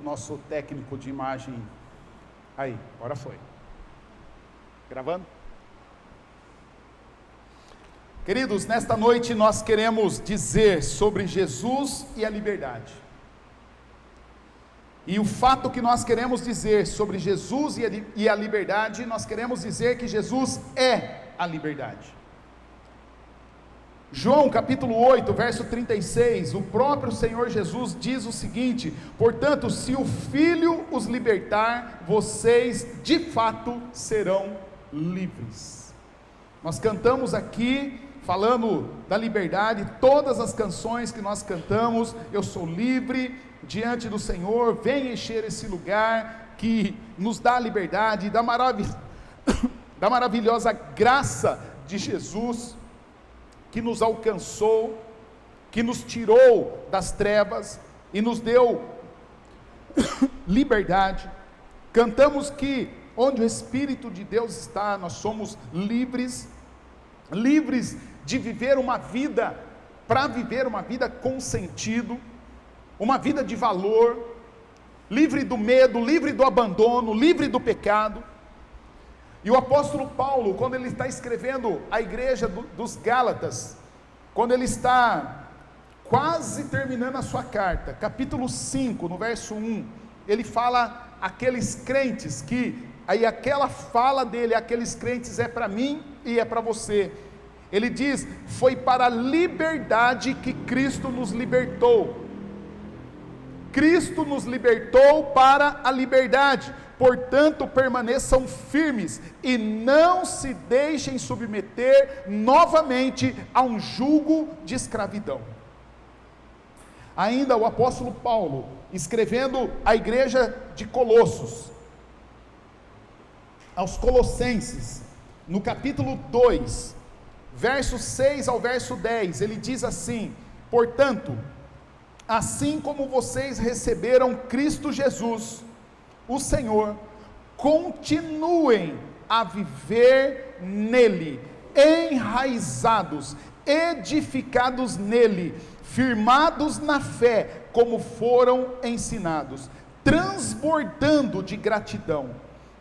Nosso técnico de imagem. Aí, agora foi. Gravando? Queridos, nesta noite nós queremos dizer sobre Jesus e a liberdade. E o fato que nós queremos dizer sobre Jesus e a liberdade, nós queremos dizer que Jesus é a liberdade. João capítulo 8, verso 36, o próprio Senhor Jesus diz o seguinte: portanto, se o Filho os libertar, vocês de fato serão livres. Nós cantamos aqui, falando da liberdade, todas as canções que nós cantamos, eu sou livre diante do Senhor, vem encher esse lugar que nos dá a liberdade, da maravilhosa graça de Jesus, que nos alcançou, que nos tirou das trevas e nos deu liberdade. Cantamos que onde o Espírito de Deus está, nós somos livres de viver uma vida, para viver uma vida com sentido, uma vida de valor, livre do medo, livre do abandono, livre do pecado. E o apóstolo Paulo, quando ele está escrevendo a igreja dos Gálatas, quando ele está quase terminando a sua carta, capítulo 5, no verso 1, ele fala aqueles crentes que, aí aquela fala dele, aqueles crentes é para mim e é para você. Ele diz: foi para a liberdade que Cristo nos libertou. Cristo nos libertou para a liberdade. Portanto, permaneçam firmes e não se deixem submeter novamente a um jugo de escravidão. Ainda o apóstolo Paulo, escrevendo à igreja de Colossos, aos Colossenses, no capítulo 2, verso 6 ao verso 10, ele diz assim: portanto, assim como vocês receberam Cristo Jesus, o Senhor, continuem a viver nele, enraizados, edificados nele, firmados na fé, como foram ensinados, transbordando de gratidão,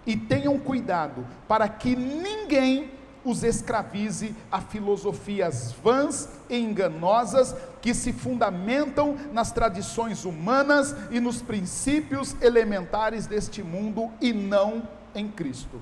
e tenham cuidado para que ninguém os escravize a filosofias vãs e enganosas, que se fundamentam nas tradições humanas e nos princípios elementares deste mundo, e não em Cristo.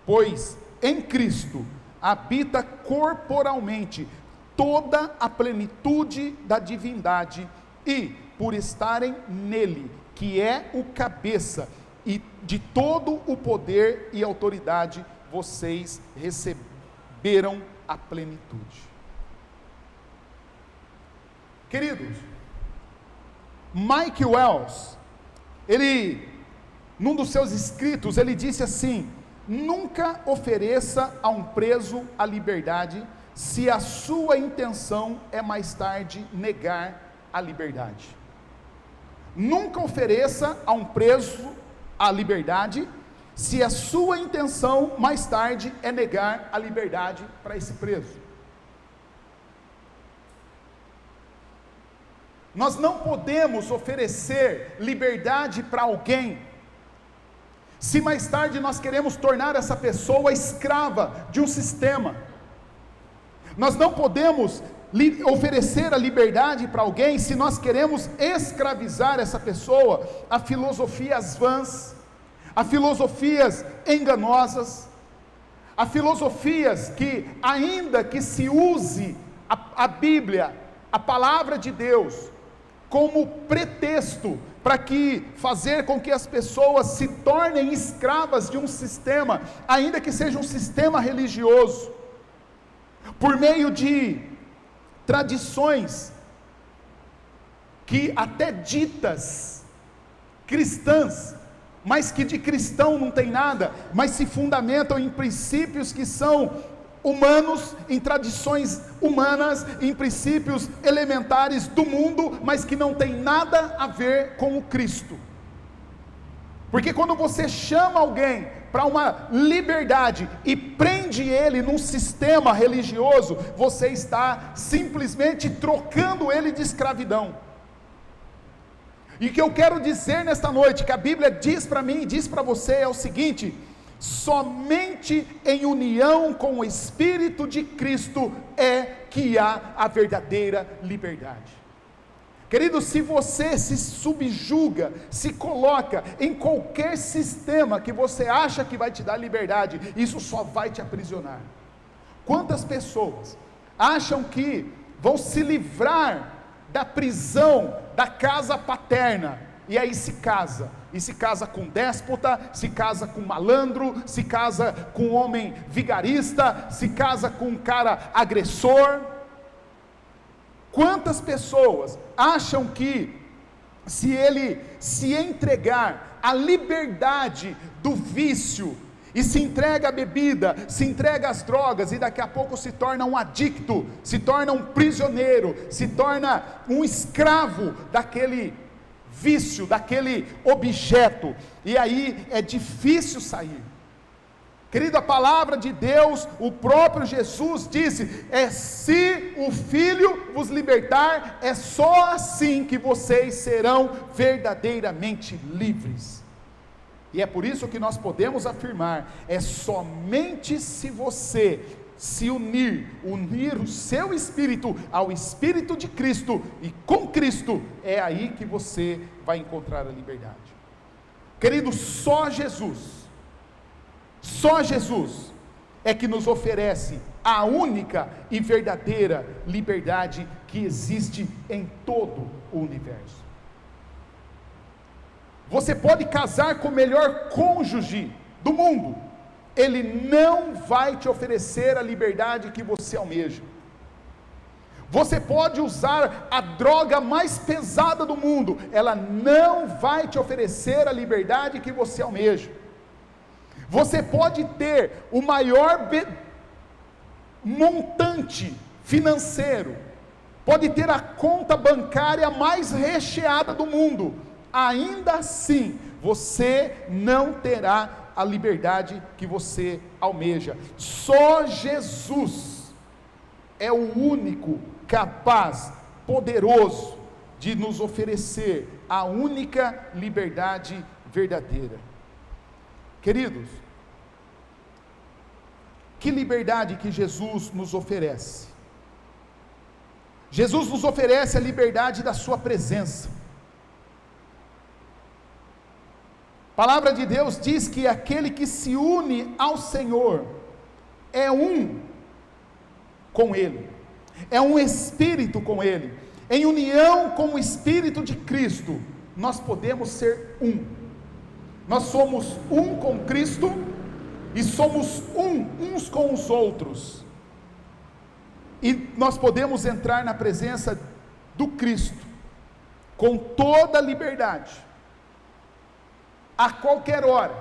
Pois em Cristo habita corporalmente toda a plenitude da divindade, e por estarem nele, que é o cabeça, e de todo o poder e autoridade, vocês receberam a plenitude. Queridos, Mike Wells, ele, num dos seus escritos, ele disse assim: nunca ofereça a um preso a liberdade, se a sua intenção é mais tarde negar a liberdade. Nunca ofereça a um preso a liberdade, se a sua intenção mais tarde é negar a liberdade para esse preso. Nós não podemos oferecer liberdade para alguém, se mais tarde nós queremos tornar essa pessoa escrava de um sistema. Nós não podemos oferecer a liberdade para alguém, se nós queremos escravizar essa pessoa a filosofias vãs, a filosofias enganosas, a filosofias que, ainda que se use a Bíblia, a palavra de Deus, como pretexto para fazer com que as pessoas se tornem escravas de um sistema, ainda que seja um sistema religioso, por meio de tradições que até ditas cristãs, mas que de cristão não tem nada, mas se fundamentam em princípios que são humanos, em tradições humanas, em princípios elementares do mundo, mas que não tem nada a ver com o Cristo. Porque quando você chama alguém para uma liberdade e prende ele num sistema religioso, você está simplesmente trocando ele de escravidão. E o que eu quero dizer nesta noite, que a Bíblia diz para mim e diz para você, é o seguinte: somente em união com o Espírito de Cristo é que há a verdadeira liberdade. Querido, se você se subjuga, se coloca em qualquer sistema que você acha que vai te dar liberdade, isso só vai te aprisionar. Quantas pessoas acham que vão se livrar da prisão da casa paterna, e aí se casa com déspota, se casa com malandro, se casa com homem vigarista, se casa com um cara agressor. Quantas pessoas acham que se ele se entregar à liberdade do vício, e se entrega à bebida, se entrega às drogas, e daqui a pouco se torna um adicto, se torna um prisioneiro, se torna um escravo daquele vício, daquele objeto, e aí é difícil sair. Querido, a palavra de Deus, o próprio Jesus disse: se o Filho vos libertar, é só assim que vocês serão verdadeiramente livres. E é por isso que nós podemos afirmar: é somente se você se unir o seu espírito ao Espírito de Cristo, e com Cristo, é aí que você vai encontrar a liberdade. Querido, só Jesus é que nos oferece a única e verdadeira liberdade que existe em todo o universo. Você pode casar com o melhor cônjuge do mundo, ele não vai te oferecer a liberdade que você almeja. Você pode usar a droga mais pesada do mundo, ela não vai te oferecer a liberdade que você almeja. Você pode ter o maior montante financeiro, pode ter a conta bancária mais recheada do mundo, ainda assim, você não terá a liberdade que você almeja. Só Jesus é o único capaz, poderoso, de nos oferecer a única liberdade verdadeira. Queridos, que liberdade que Jesus nos oferece? Jesus nos oferece a liberdade da sua presença. A palavra de Deus diz que aquele que se une ao Senhor é um com Ele, é um espírito com Ele. Em união com o Espírito de Cristo, nós podemos ser um. Nós somos um com Cristo e somos uns com os outros. E nós podemos entrar na presença do Cristo com toda a liberdade, a qualquer hora,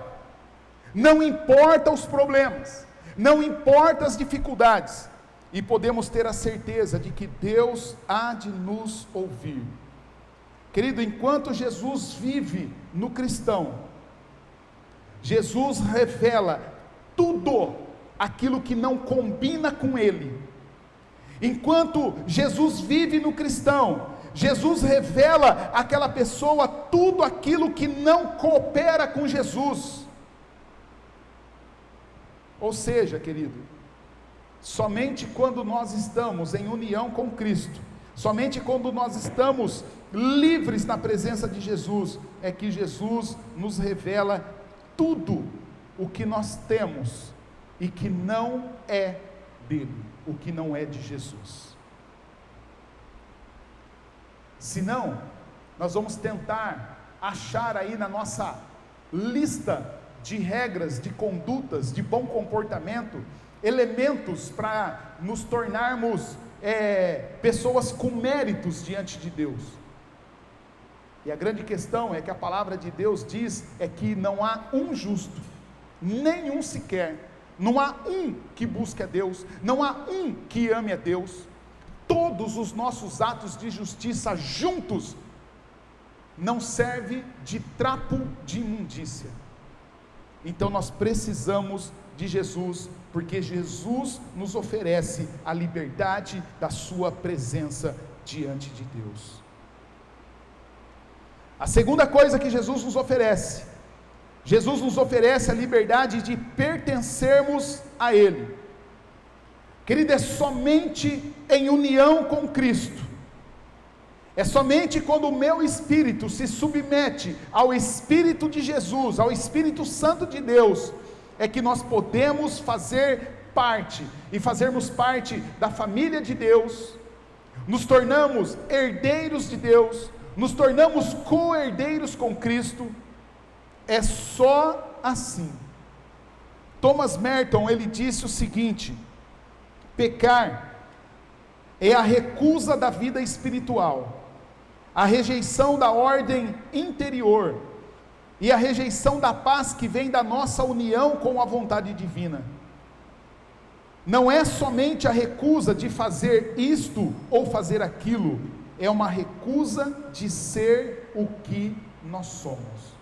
não importa os problemas, não importa as dificuldades, e podemos ter a certeza de que Deus há de nos ouvir. Querido, enquanto Jesus vive no cristão, Jesus revela tudo aquilo que não combina com ele. Enquanto Jesus vive no cristão, Jesus revela àquela pessoa tudo aquilo que não coopera com Jesus. Ou seja, querido, somente quando nós estamos em união com Cristo, somente quando nós estamos livres na presença de Jesus, é que Jesus nos revela tudo o que nós temos e que não é dele, o que não é de Jesus. Senão, nós vamos tentar achar aí na nossa lista de regras, de condutas, de bom comportamento, elementos para nos tornarmos pessoas com méritos diante de Deus. E a grande questão é que a palavra de Deus diz que não há um justo, nenhum sequer, não há um que busque a Deus, não há um que ame a Deus. Todos os nossos atos de justiça juntos não servem de trapo de imundícia. Então nós precisamos de Jesus, porque Jesus nos oferece a liberdade da sua presença diante de Deus. A segunda coisa que Jesus nos oferece a liberdade de pertencermos a Ele. Querido, é somente em união com Cristo, é somente quando o meu espírito se submete ao Espírito de Jesus, ao Espírito Santo de Deus, é que nós podemos fazer parte, e fazermos parte da família de Deus, nos tornamos herdeiros de Deus, nos tornamos co-herdeiros com Cristo. É só assim. Thomas Merton, ele disse o seguinte: pecar é a recusa da vida espiritual, a rejeição da ordem interior e a rejeição da paz que vem da nossa união com a vontade divina. Não é somente a recusa de fazer isto ou fazer aquilo, é uma recusa de ser o que nós somos.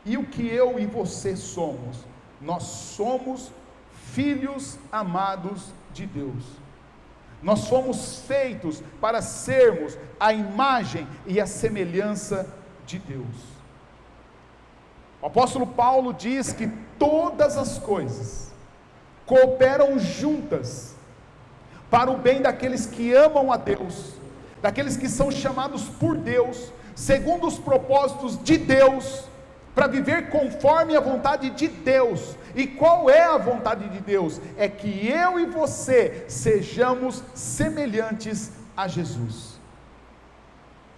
E o que eu e você somos? Nós somos filhos amados de Deus. Nós fomos feitos para sermos a imagem e a semelhança de Deus. O apóstolo Paulo diz que todas as coisas cooperam juntas para o bem daqueles que amam a Deus, daqueles que são chamados por Deus, segundo os propósitos de Deus, para viver conforme a vontade de Deus. E qual é a vontade de Deus? É que eu e você sejamos semelhantes a Jesus.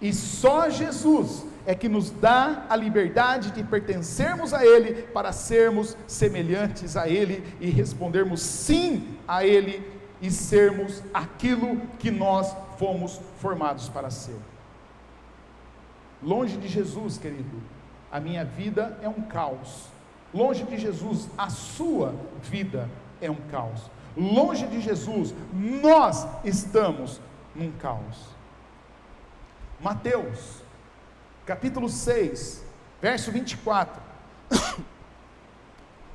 E só Jesus é que nos dá a liberdade de pertencermos a Ele, para sermos semelhantes a Ele e respondermos sim a Ele e sermos aquilo que nós fomos formados para ser. Longe de Jesus, querido, a minha vida é um caos. Longe de Jesus, a sua vida é um caos. Longe de Jesus, nós estamos num caos. Mateus capítulo 6, verso 24,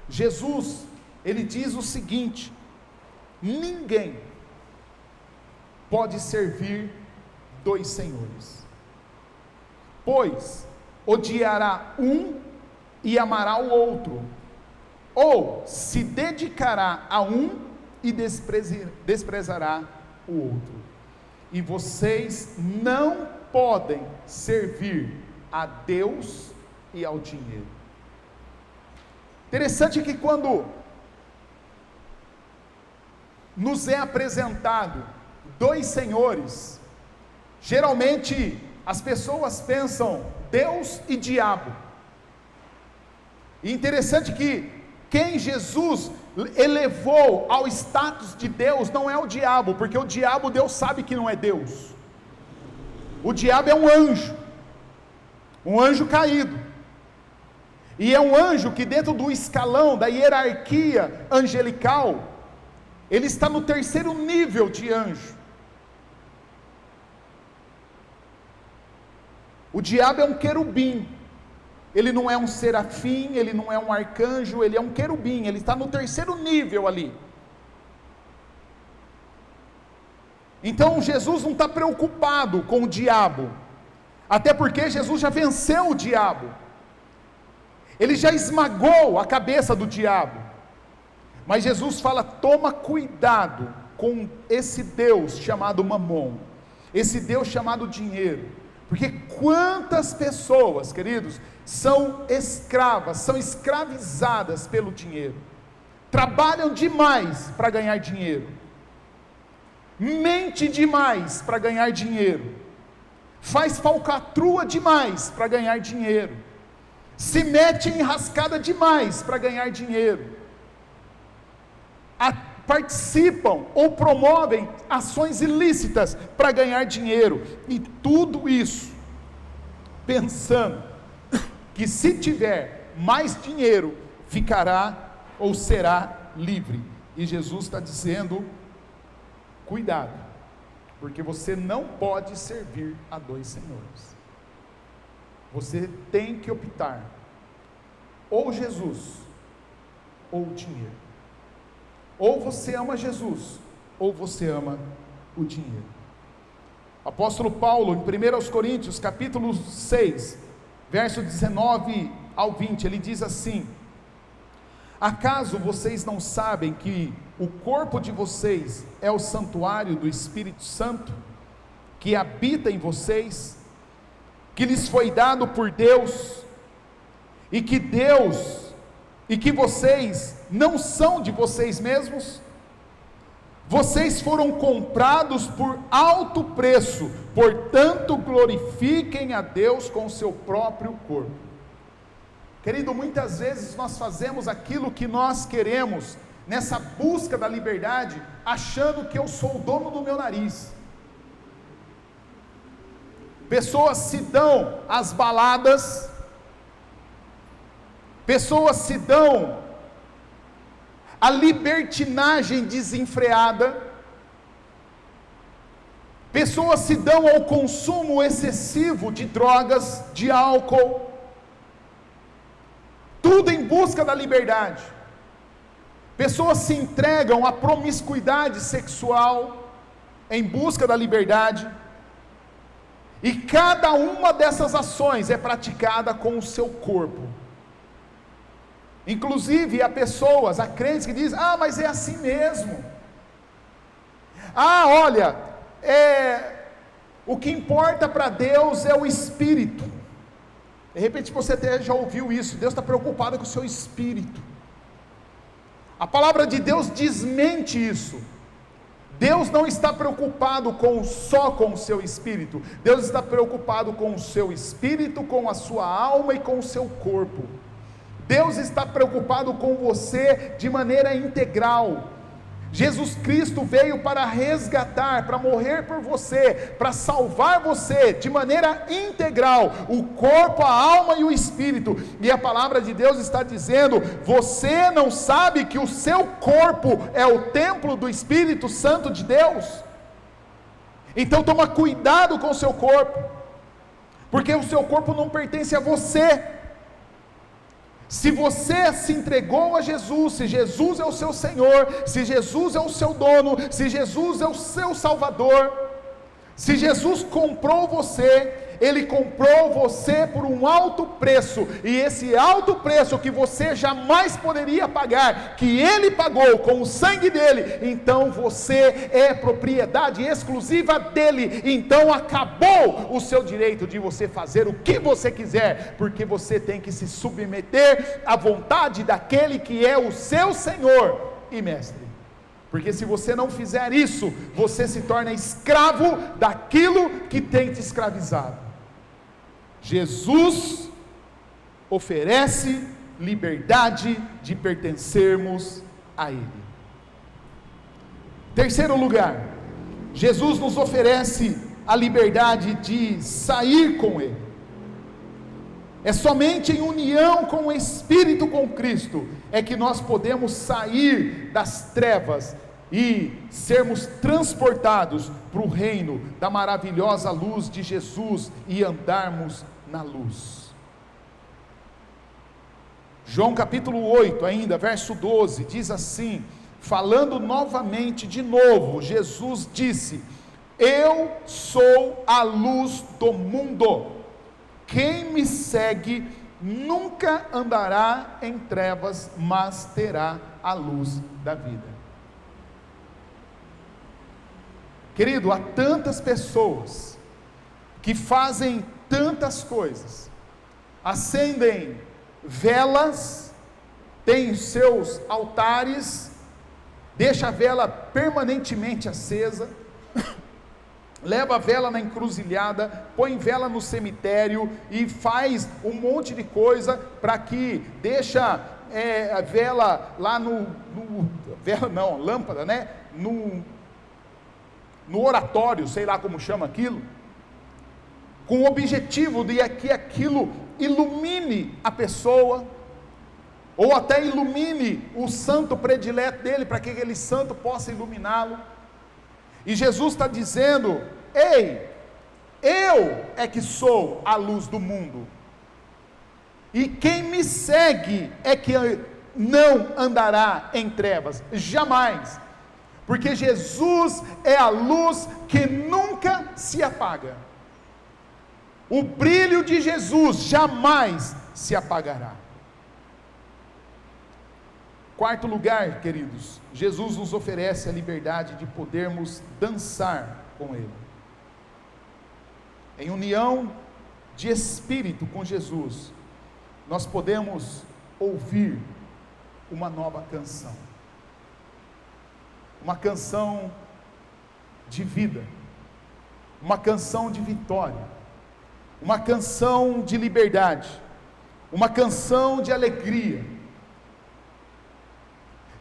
Jesus, ele diz o seguinte: ninguém pode servir dois senhores, pois odiará um e amará o outro, ou se dedicará a um e desprezará o outro. E vocês não podem servir a Deus e ao dinheiro. Interessante que quando nos é apresentado dois senhores, geralmente as pessoas pensam Deus e diabo. E interessante que quem Jesus elevou ao status de Deus não é o diabo, porque o diabo Deus sabe que não é Deus. O diabo é um anjo caído, e é um anjo que dentro do escalão da hierarquia angelical, ele está no terceiro nível de anjo. O diabo é um querubim, ele não é um serafim, ele não é um arcanjo, ele é um querubim, ele está no terceiro nível ali. Então Jesus não está preocupado com o diabo, até porque Jesus já venceu o diabo, ele já esmagou a cabeça do diabo. Mas Jesus fala: toma cuidado com esse Deus chamado Mamon, esse Deus chamado dinheiro, porque quantas pessoas, queridos, são escravas, são escravizadas pelo dinheiro, trabalham demais para ganhar dinheiro, mente demais para ganhar dinheiro, faz falcatrua demais para ganhar dinheiro, se mete em rascada demais para ganhar dinheiro, participam ou promovem ações ilícitas para ganhar dinheiro, e tudo isso pensando que se tiver mais dinheiro ficará ou será livre. E Jesus está dizendo: cuidado, porque você não pode servir a dois senhores. Você tem que optar, ou Jesus, ou o dinheiro. Ou você ama Jesus, ou você ama o dinheiro. Apóstolo Paulo, em 1 Coríntios, capítulo 6, verso 19 ao 20, ele diz assim: acaso vocês não sabem que o corpo de vocês é o santuário do Espírito Santo, que habita em vocês, que lhes foi dado por Deus, e que vocês não são de vocês mesmos? Vocês foram comprados por alto preço, portanto glorifiquem a Deus com o seu próprio corpo. Querido, muitas vezes nós fazemos aquilo que nós queremos, nessa busca da liberdade, achando que eu sou o dono do meu nariz. Pessoas se dão às baladas, pessoas se dão a libertinagem desenfreada, pessoas se dão ao consumo excessivo de drogas, de álcool, tudo em busca da liberdade. Pessoas se entregam à promiscuidade sexual em busca da liberdade, e cada uma dessas ações é praticada com o seu corpo. Inclusive há pessoas, há crentes que dizem: ah, mas é assim mesmo, olha, o que importa para Deus é o espírito. De repente você até já ouviu isso: Deus está preocupado com o seu espírito. A palavra de Deus desmente isso. Deus não está preocupado só com o seu espírito, Deus está preocupado com o seu espírito, com a sua alma e com o seu corpo. Deus está preocupado com você de maneira integral. Jesus Cristo veio para resgatar, para morrer por você, para salvar você de maneira integral, o corpo, a alma e o espírito. E a palavra de Deus está dizendo: você não sabe que o seu corpo é o templo do Espírito Santo de Deus? Então toma cuidado com o seu corpo, porque o seu corpo não pertence a você. Se você se entregou a Jesus, se Jesus é o seu Senhor, se Jesus é o seu dono, se Jesus é o seu Salvador, se Jesus comprou você, Ele comprou você por um alto preço, e esse alto preço que você jamais poderia pagar, que Ele pagou com o sangue dEle, então você é propriedade exclusiva dEle. Então acabou o seu direito de você fazer o que você quiser, porque você tem que se submeter à vontade daquele que é o seu Senhor e Mestre. Porque se você não fizer isso, você se torna escravo daquilo que tem te escravizado. Jesus oferece liberdade de pertencermos a Ele. Terceiro lugar, Jesus nos oferece a liberdade de sair com Ele. É somente em união com o Espírito, com Cristo, é que nós podemos sair das trevas e sermos transportados para o reino da maravilhosa luz de Jesus e andarmos na luz. João capítulo 8, ainda, verso 12, diz assim, falando novamente de novo, Jesus disse: eu sou a luz do mundo, quem me segue nunca andará em trevas, mas terá a luz da vida. Querido, há tantas pessoas que fazem tantas coisas, acendem velas, têm seus altares, deixa a vela permanentemente acesa, leva a vela na encruzilhada, põe vela no cemitério e faz um monte de coisa para que deixa a vela lá lâmpada, né? No oratório, sei lá como chama aquilo, com o objetivo de que aquilo ilumine a pessoa, ou até ilumine o santo predileto dele, para que aquele santo possa iluminá-lo. E Jesus está dizendo: ei, eu é que sou a luz do mundo, e quem me segue é que não andará em trevas, jamais, porque Jesus é a luz que nunca se apaga. O brilho de Jesus jamais se apagará. Quarto lugar, queridos, Jesus nos oferece a liberdade de podermos dançar com Ele. Em união de espírito com Jesus, nós podemos ouvir uma nova canção. Uma canção de vida, uma canção de vitória, uma canção de liberdade, uma canção de alegria.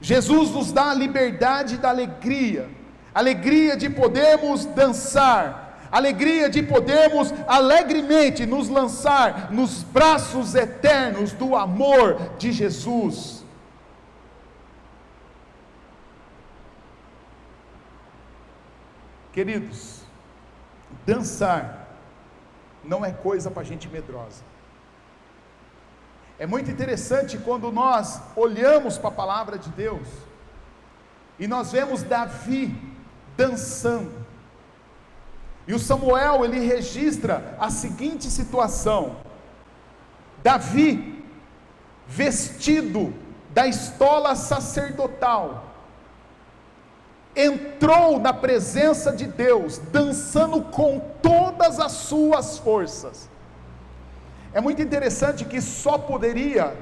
Jesus nos dá a liberdade da alegria, alegria de podermos dançar, alegria de podermos alegremente nos lançar nos braços eternos do amor de Jesus. Queridos, dançar não é coisa para gente medrosa. É muito interessante quando nós olhamos para a palavra de Deus e nós vemos Davi dançando. E o Samuel, ele registra a seguinte situação: Davi, vestido da estola sacerdotal, entrou na presença de Deus, dançando com todas as suas forças. É muito interessante que só podia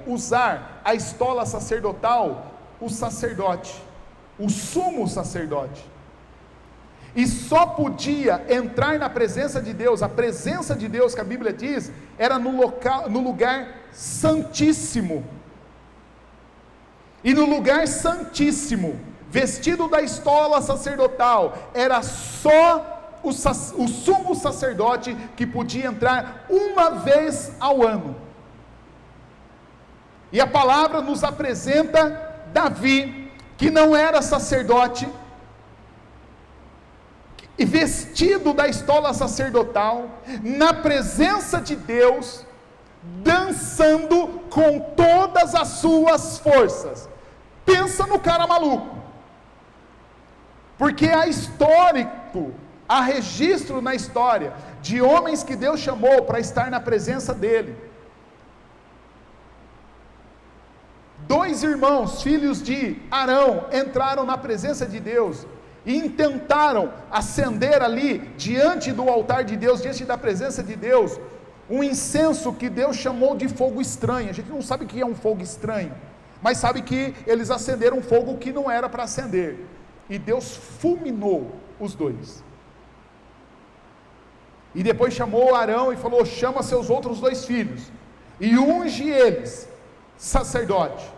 usar a estola sacerdotal o sacerdote, o sumo sacerdote, e só podia entrar na presença de Deus. A presença de Deus, que a Bíblia diz, era no lugar santíssimo, e no lugar santíssimo, vestido da estola sacerdotal, era só o sumo sacerdote que podia entrar uma vez ao ano. E a palavra nos apresenta Davi, que não era sacerdote, e vestido da estola sacerdotal, na presença de Deus, dançando com todas as suas forças. Pensa no cara maluco, porque há registro na história de homens que Deus chamou para estar na presença dele. 2 irmãos, filhos de Arão, entraram na presença de Deus e intentaram acender ali, diante do altar de Deus, diante da presença de Deus, um incenso que Deus chamou de fogo estranho. A gente não sabe o que é um fogo estranho, mas sabe que eles acenderam um fogo que não era para acender, e Deus fulminou os 2. E depois chamou Arão e falou: chama seus outros 2 filhos, e unge eles sacerdote,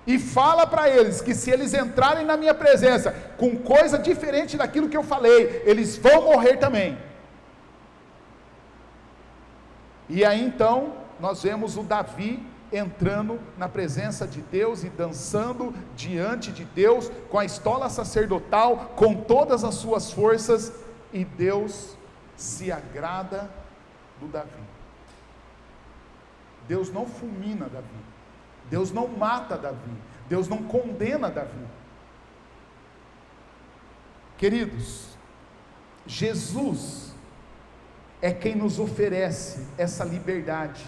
e fala para eles que se eles entrarem na minha presença com coisa diferente daquilo que eu falei, eles vão morrer também. E aí então nós vemos o Davi entrando na presença de Deus e dançando diante de Deus com a estola sacerdotal, com todas as suas forças, e Deus se agrada do Davi. Deus não fulmina Davi, Deus não mata Davi, Deus não condena Davi. Queridos, Jesus é quem nos oferece essa liberdade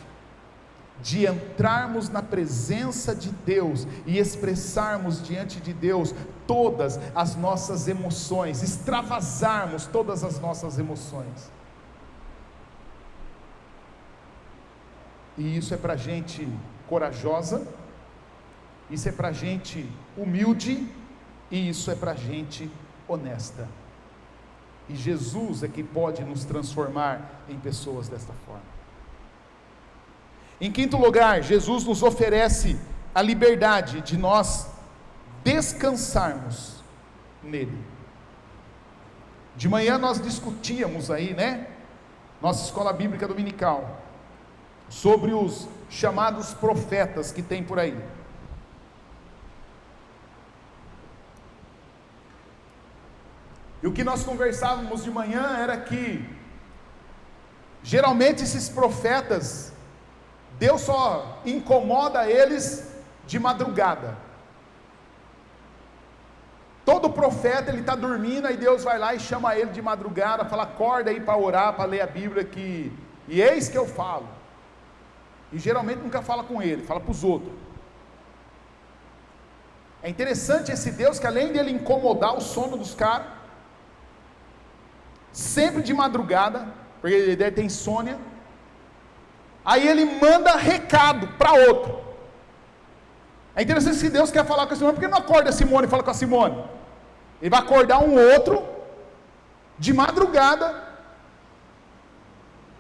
de entrarmos na presença de Deus e expressarmos diante de Deus todas as nossas emoções, extravasarmos todas as nossas emoções. E isso é para gente corajosa, isso é para gente humilde, e isso é para gente honesta. E Jesus é que pode nos transformar em pessoas desta forma. Em quinto lugar, Jesus nos oferece a liberdade de nós descansarmos nele. De manhã nós discutíamos aí, né? Nossa escola bíblica dominical, sobre os chamados profetas que tem por aí. E o que nós conversávamos de manhã era que geralmente esses profetas, Deus só incomoda eles de madrugada. Todo profeta, ele está dormindo, aí Deus vai lá e chama ele de madrugada, fala, acorda aí para orar, para ler a Bíblia, e eis que eu falo. E geralmente nunca fala com ele, fala para os outros. É interessante esse Deus, que além dele incomodar o sono dos caras, sempre de madrugada, porque ele deve ter insônia, aí ele manda recado para outro. É interessante que Deus quer falar com a Simone, porque não acorda a Simone e fala com a Simone? Ele vai acordar um outro, de madrugada,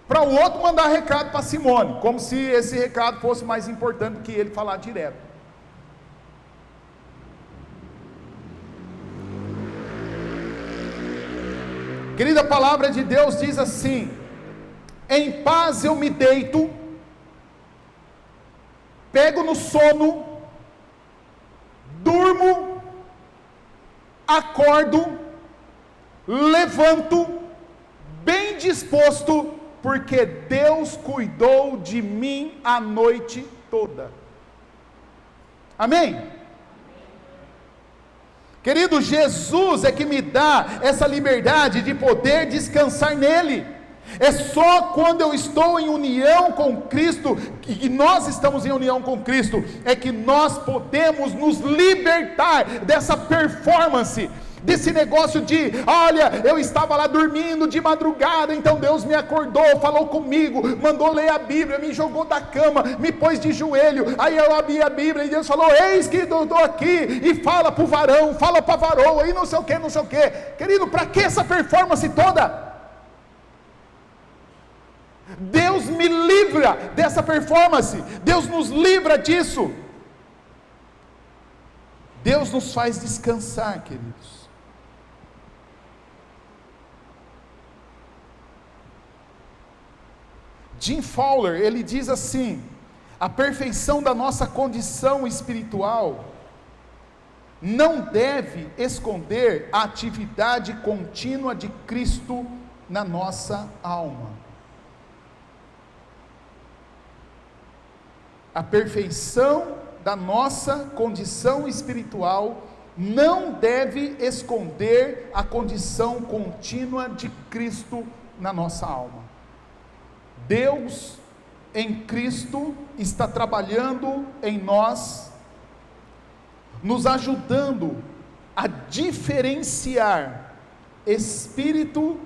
para o outro mandar recado para Simone, como se esse recado fosse mais importante do que ele falar direto. Querida, a palavra de Deus diz assim: em paz eu me deito, pego no sono, durmo, acordo, levanto, bem disposto, porque Deus cuidou de mim a noite toda. Amém? Querido, Jesus é que me dá essa liberdade de poder descansar nele. É só quando eu estou em união com Cristo, e nós estamos em união com Cristo, é que nós podemos nos libertar dessa performance, desse negócio de, olha, eu estava lá dormindo de madrugada, então Deus me acordou, falou comigo, mandou ler a Bíblia, me jogou da cama, me pôs de joelho, aí eu abri a Bíblia e Deus falou, eis que eu estou aqui, e fala para o varão, fala para a varoa, e não sei o que, não sei o que. Querido, para que essa performance toda? Deus me livra dessa performance, Deus nos livra disso, Deus nos faz descansar, queridos. Jim Fowler, ele diz assim: a perfeição da nossa condição espiritual não deve esconder a atividade contínua de Cristo na nossa alma. A perfeição da nossa condição espiritual não deve esconder a condição contínua de Cristo na nossa alma. Deus em Cristo está trabalhando em nós, nos ajudando a diferenciar espírito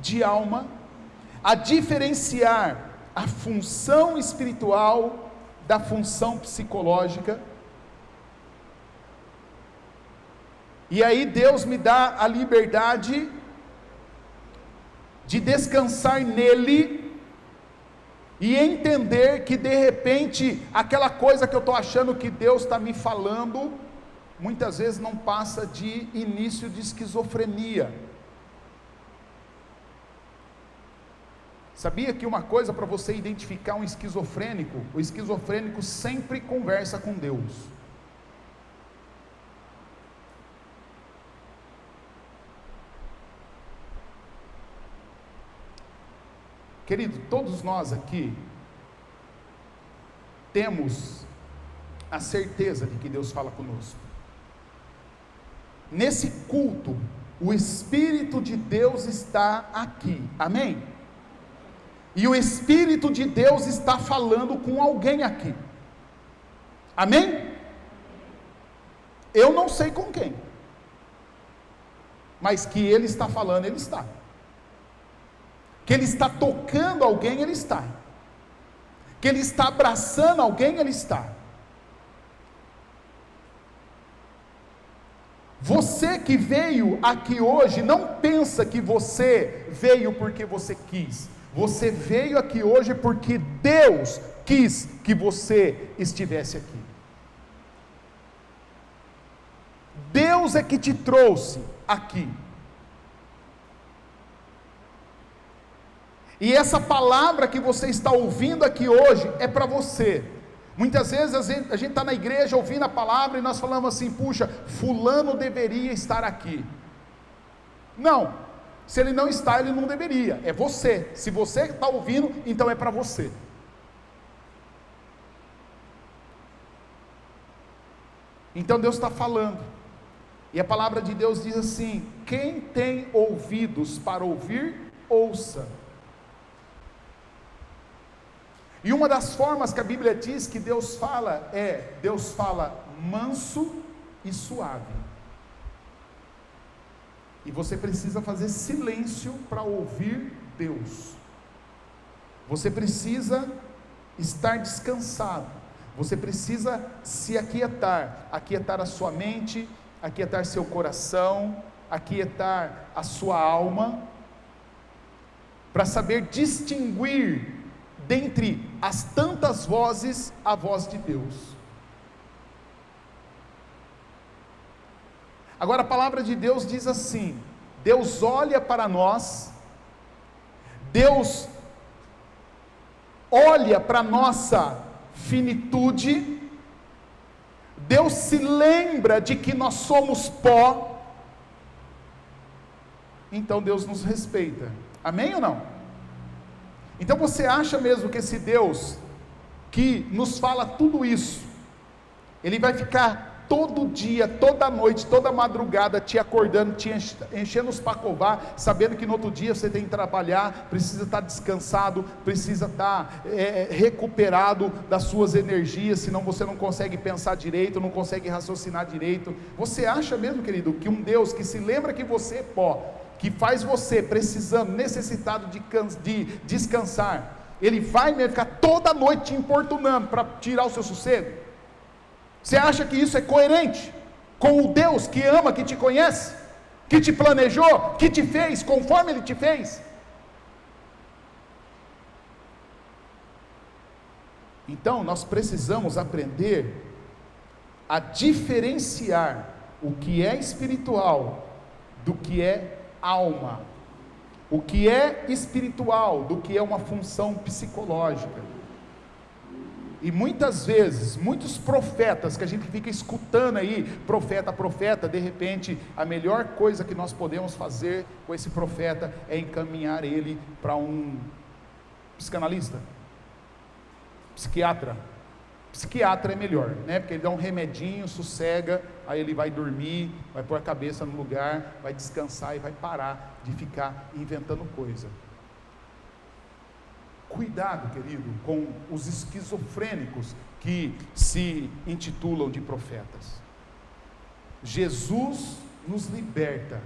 de alma, a diferenciar a função espiritual da função psicológica. E aí Deus me dá a liberdade de descansar nele e entender que de repente aquela coisa que eu estou achando que Deus está me falando, muitas vezes não passa de início de esquizofrenia. Sabia que uma coisa para você identificar um esquizofrênico, o esquizofrênico sempre conversa com Deus. Querido, todos nós aqui temos a certeza de que Deus fala conosco. Nesse culto, o Espírito de Deus está aqui, amém? E o Espírito de Deus está falando com alguém aqui, amém? Eu não sei com quem, mas que Ele está falando, Ele está. Que Ele está tocando alguém, Ele está. Que Ele está abraçando alguém, Ele está. Você que veio aqui hoje, não pensa que você veio porque você quis. Você veio aqui hoje porque Deus quis que você estivesse aqui. Deus é que te trouxe aqui. E essa palavra que você está ouvindo aqui hoje é para você. Muitas vezes a gente está na igreja ouvindo a palavra e nós falamos assim, puxa, fulano deveria estar aqui. Não, se ele não está, ele não deveria, é você. Se você está ouvindo, então é para você. Então Deus está falando. E a palavra de Deus diz assim: quem tem ouvidos para ouvir, ouça. E uma das formas que a Bíblia diz que Deus fala Deus fala manso e suave. E você precisa fazer silêncio para ouvir Deus. Você precisa estar descansado. Você precisa se aquietar a sua mente, aquietar seu coração, aquietar a sua alma, para saber distinguir dentre as tantas vozes a voz de Deus. Agora a palavra de Deus diz assim: Deus olha para nós, Deus olha para a nossa finitude, Deus se lembra de que nós somos pó, então Deus nos respeita. Amém ou não? Então você acha mesmo que esse Deus que nos fala tudo isso, Ele vai ficar todo dia, toda noite, toda madrugada te acordando, te enchendo os pacovar, sabendo que no outro dia você tem que trabalhar, precisa estar descansado, precisa estar recuperado das suas energias, senão você não consegue pensar direito, não consegue raciocinar direito? Você acha mesmo, querido, que um Deus que se lembra que você é pó, que faz você precisando, necessitado de descansar, Ele vai ficar toda noite te importunando para tirar o seu sossego? Você acha que isso é coerente com o Deus que ama, que te conhece, que te planejou, que te fez conforme Ele te fez? Então nós precisamos aprender a diferenciar o que é espiritual do que é alma, o que é espiritual do que é uma função psicológica. E muitas vezes, muitos profetas que a gente fica escutando aí, profeta, de repente, a melhor coisa que nós podemos fazer com esse profeta é encaminhar ele para um psicanalista, psiquiatra. Psiquiatra é melhor, né? Porque ele dá um remedinho, sossega, aí ele vai dormir, vai pôr a cabeça no lugar, vai descansar e vai parar de ficar inventando coisa. Cuidado, querido, com os esquizofrênicos que se intitulam de profetas. Jesus nos liberta,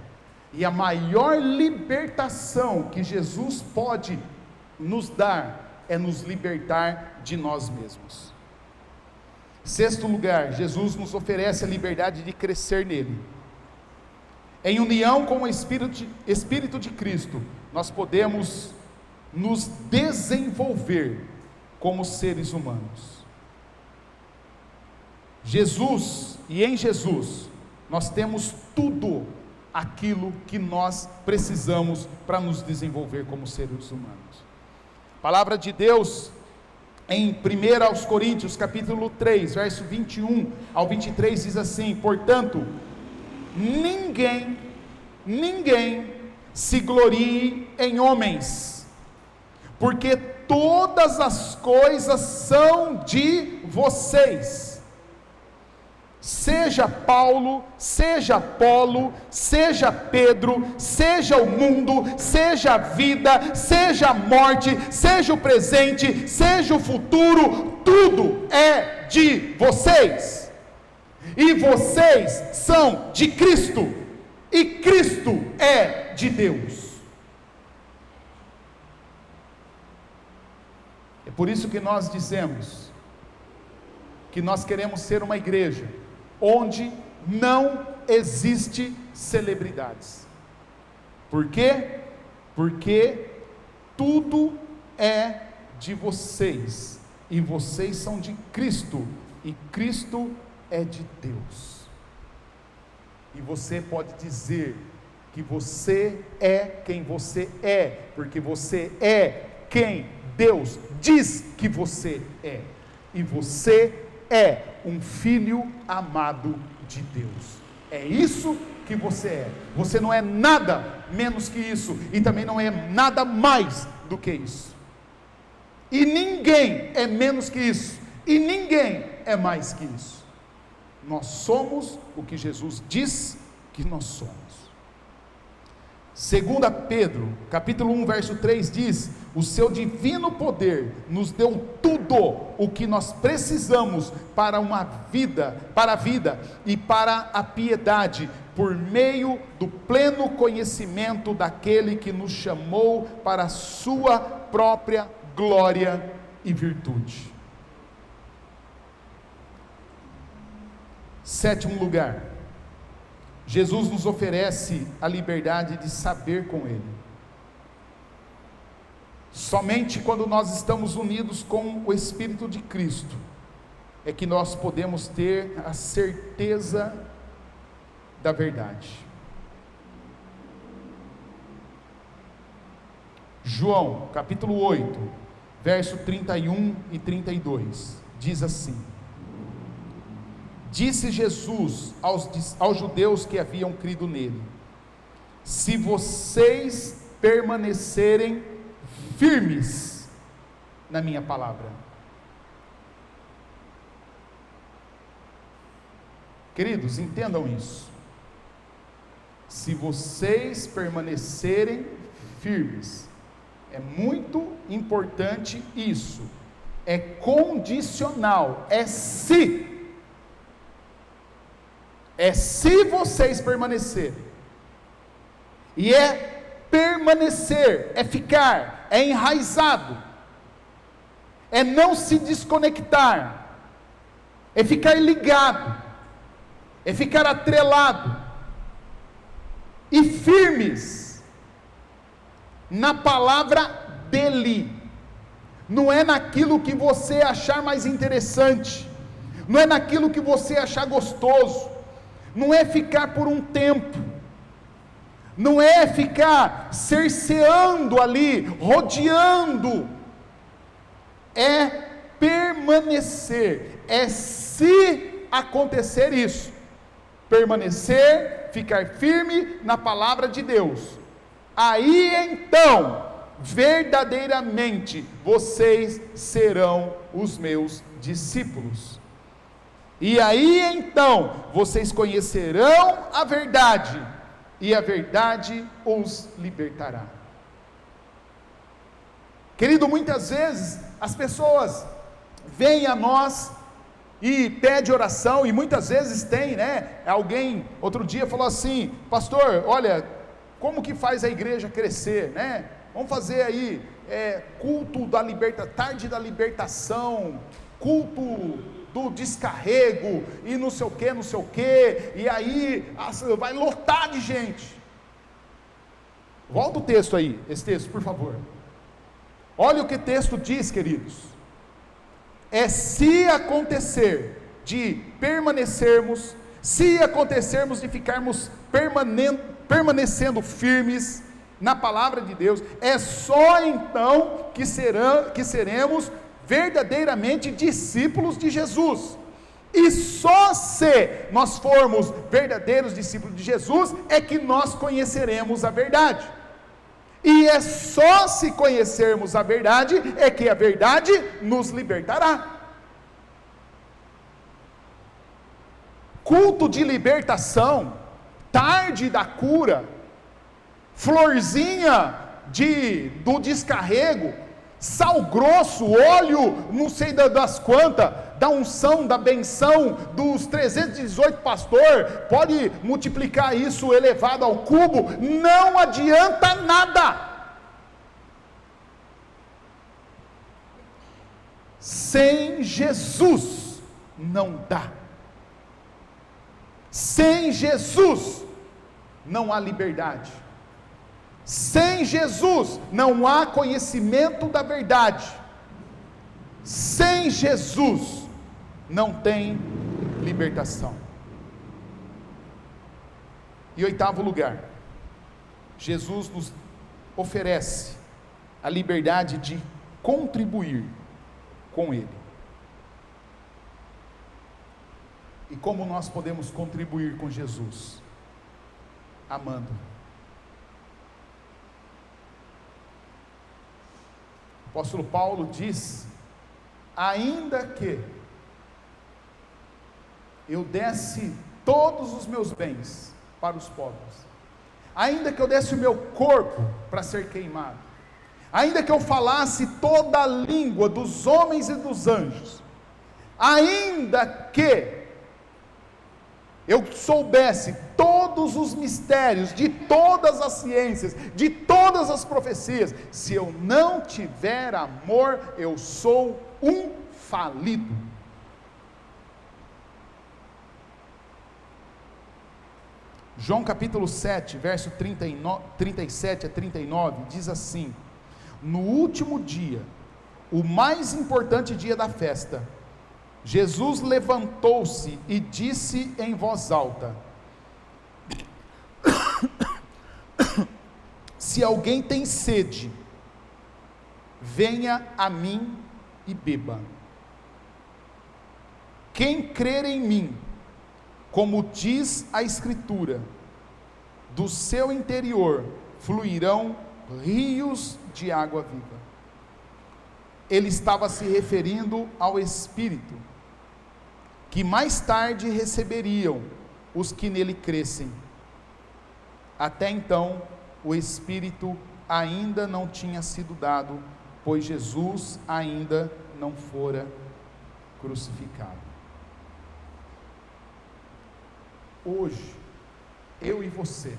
e a maior libertação que Jesus pode nos dar é nos libertar de nós mesmos. Sexto lugar, Jesus nos oferece a liberdade de crescer nele. Em união com o Espírito de Cristo, nós podemos nos desenvolver como seres humanos. Jesus, e em Jesus, nós temos tudo aquilo que nós precisamos para nos desenvolver como seres humanos. A palavra de Deus, em 1 Coríntios, capítulo 3, verso 21 ao 23, diz assim: portanto, ninguém se glorie em homens, porque todas as coisas são de vocês, seja Paulo, seja Apolo, seja Pedro, seja o mundo, seja a vida, seja a morte, seja o presente, seja o futuro, tudo é de vocês, e vocês são de Cristo, e Cristo é de Deus. É por isso que nós dizemos que nós queremos ser uma igreja onde não existe celebridades. Por quê? Porque tudo é de vocês, e vocês são de Cristo, e Cristo é de Deus. E você pode dizer que você é quem você é, porque você é quem Deus diz que você é, e você é um filho amado de Deus. É isso que você é. Você não é nada menos que isso, e também não é nada mais do que isso. E ninguém é menos que isso, e ninguém é mais que isso. Nós somos o que Jesus diz que nós somos. 2 Pedro, capítulo 1, verso 3 diz: o seu divino poder nos deu tudo o que nós precisamos para a vida e para a piedade, por meio do pleno conhecimento daquele que nos chamou para a sua própria glória e virtude. 7º lugar, Jesus nos oferece a liberdade de saber com Ele. Somente quando nós estamos unidos com o Espírito de Cristo, é que nós podemos ter a certeza da verdade. João, capítulo 8, verso 31 e 32, diz assim: disse Jesus aos judeus que haviam crido nele: se vocês permanecerem firmes na minha palavra. Queridos, entendam isso. Se vocês permanecerem firmes, é muito importante isso, é condicional, é se vocês permanecerem, e é permanecer, é ficar, é enraizado, é não se desconectar, é ficar ligado, é ficar atrelado, e firmes na palavra dele, não é naquilo que você achar mais interessante, não é naquilo que você achar gostoso, não é ficar por um tempo, não é ficar cerceando ali, rodeando, é permanecer, é se acontecer isso, permanecer, ficar firme na palavra de Deus, aí então, verdadeiramente, vocês serão os meus discípulos, e aí então, vocês conhecerão a verdade, e a verdade os libertará. Querido, muitas vezes, as pessoas vêm a nós, e pede oração, e muitas vezes tem, alguém, outro dia falou assim: pastor, olha, como que faz a igreja crescer, vamos fazer aí, culto da tarde da libertação, culto do descarrego, e não sei o que, e aí, vai lotar de gente. Volta o texto aí, esse texto, por favor, olha o que o texto diz, queridos, é se acontecer de permanecermos, se acontecermos de ficarmos permanecendo firmes na palavra de Deus, é só então que seremos verdadeiramente discípulos de Jesus, e só se nós formos verdadeiros discípulos de Jesus, é que nós conheceremos a verdade, e é só se conhecermos a verdade, é que a verdade nos libertará. Culto de libertação, tarde da cura, florzinha do descarrego, sal grosso, óleo, não sei das quantas, da unção, da benção, dos 318 pastor, pode multiplicar isso elevado ao cubo, não adianta nada, sem Jesus não dá, sem Jesus não há liberdade, sem Jesus não há conhecimento da verdade, sem Jesus não tem libertação. Em 8º lugar, Jesus nos oferece a liberdade de contribuir com Ele. E como nós podemos contribuir com Jesus? Amando. O apóstolo Paulo diz: ainda que eu desse todos os meus bens para os pobres, ainda que eu desse o meu corpo para ser queimado, ainda que eu falasse toda a língua dos homens e dos anjos, ainda que eu soubesse todos os mistérios de todas as ciências, de todas as profecias, se eu não tiver amor, eu sou um falido. João capítulo 7, verso 37 a 39, diz assim: no último dia, o mais importante dia da festa, Jesus levantou-se e disse em voz alta: se alguém tem sede, venha a mim e beba. Quem crer em mim, como diz a Escritura, do seu interior fluirão rios de água viva. Ele estava se referindo ao Espírito, que mais tarde receberiam os que nele crescem. Até então, o Espírito ainda não tinha sido dado, pois Jesus ainda não fora crucificado. Hoje, eu e você,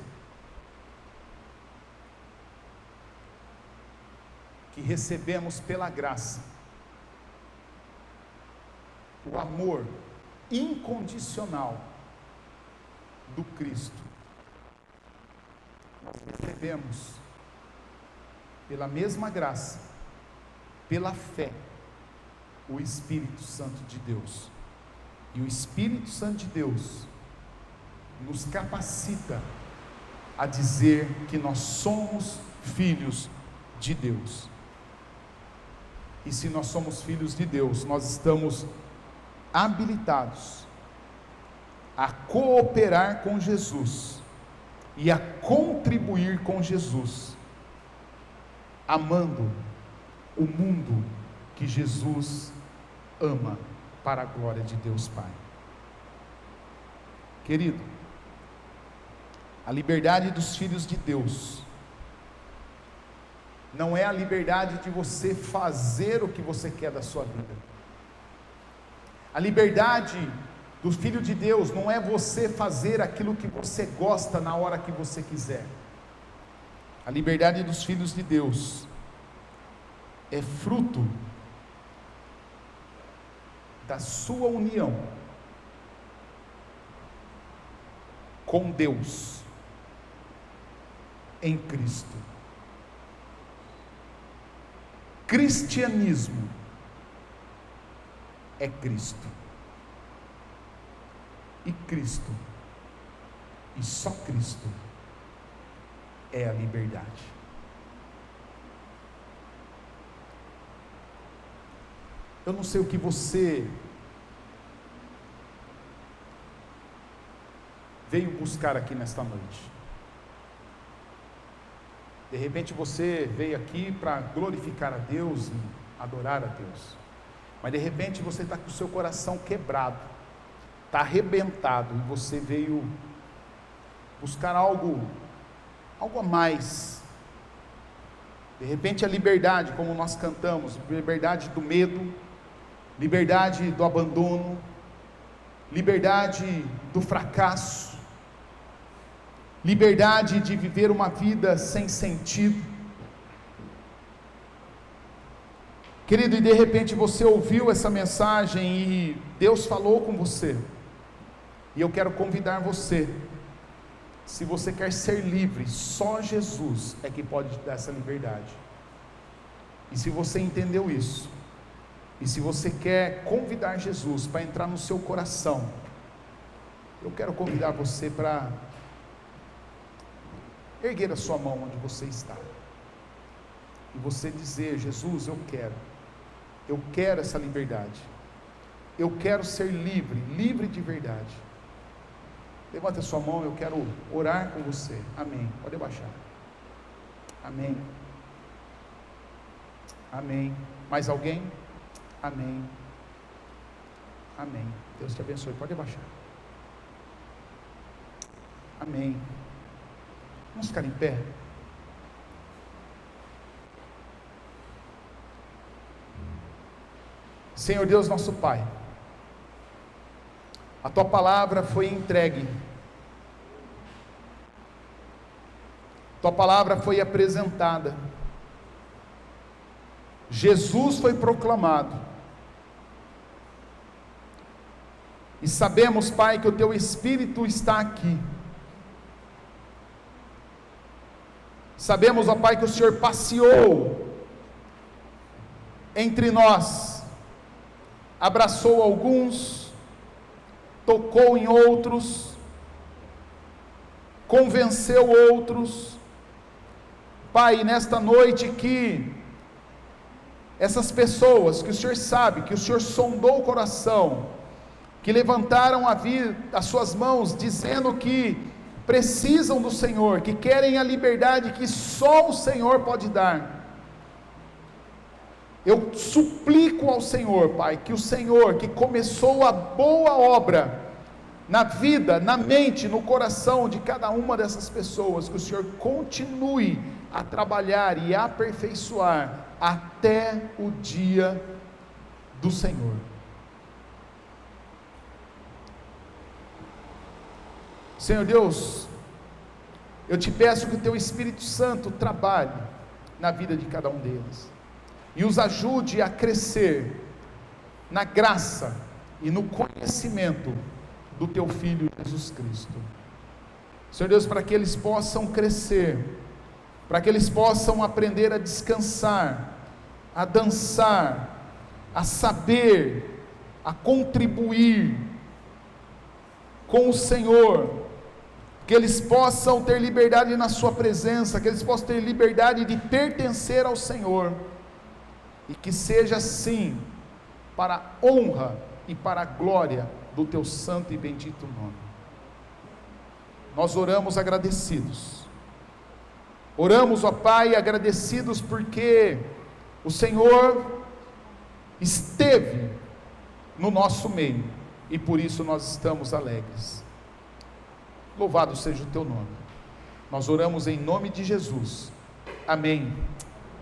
que recebemos pela graça o amor incondicional do Cristo, nós recebemos pela mesma graça, pela fé, o Espírito Santo de Deus. E o Espírito Santo de Deus nos capacita a dizer que nós somos filhos de Deus. E se nós somos filhos de Deus, nós estamos habilitados a cooperar com Jesus e a contribuir com Jesus, amando o mundo que Jesus ama, para a glória de Deus Pai. Querido, a liberdade dos filhos de Deus não é a liberdade de você fazer o que você quer da sua vida. A liberdade do filho de Deus não é você fazer aquilo que você gosta na hora que você quiser. A liberdade dos filhos de Deus é fruto da sua união com Deus em Cristo. Cristianismo é Cristo. E Cristo, e só Cristo, é a liberdade. Eu não sei o que você veio buscar aqui nesta noite. De repente você veio aqui para glorificar a Deus e adorar a Deus, mas de repente você está com o seu coração quebrado, está arrebentado, e você veio buscar algo a mais. De repente a liberdade, como nós cantamos, liberdade do medo, liberdade do abandono, liberdade do fracasso, liberdade de viver uma vida sem sentido. Querido, e de repente você ouviu essa mensagem e Deus falou com você, e eu quero convidar você, se você quer ser livre, só Jesus é que pode te dar essa liberdade. E se você entendeu isso, e se você quer convidar Jesus para entrar no seu coração, eu quero convidar você para erguer a sua mão onde você está, e você dizer: Jesus, eu quero essa liberdade, eu quero ser livre de verdade. Levanta a sua mão, eu quero orar com você. Amém, pode abaixar. Amém, amém. Mais alguém? Amém, amém. Deus te abençoe, pode abaixar. Amém. Vamos ficar em pé. Senhor Deus nosso Pai, a Tua palavra foi entregue, Tua palavra foi apresentada, Jesus foi proclamado, e sabemos, Pai, que o Teu Espírito está aqui. Sabemos, ó Pai, que o Senhor passeou entre nós, abraçou alguns, tocou em outros, convenceu outros. Pai, nesta noite que essas pessoas que o Senhor sabe, que o Senhor sondou o coração, que levantaram as suas mãos dizendo que precisam do Senhor, que querem a liberdade que só o Senhor pode dar, eu suplico ao Senhor, Pai, que o Senhor que começou a boa obra na vida, na mente, no coração de cada uma dessas pessoas, que o Senhor continue a trabalhar e a aperfeiçoar até o dia do Senhor. Senhor Deus, eu te peço que o Teu Espírito Santo trabalhe na vida de cada um deles, e os ajude a crescer na graça e no conhecimento do Teu Filho Jesus Cristo. Senhor Deus, para que eles possam crescer, para que eles possam aprender a descansar, a dançar, a saber, a contribuir com o Senhor, que eles possam ter liberdade na sua presença, que eles possam ter liberdade de pertencer ao Senhor, e que seja assim, para a honra e para a glória do Teu santo e bendito nome. Nós oramos agradecidos, oramos, ó Pai, agradecidos porque o Senhor esteve no nosso meio, e por isso nós estamos alegres. Louvado seja o Teu nome. Nós oramos em nome de Jesus. Amém,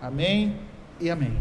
amém e amém.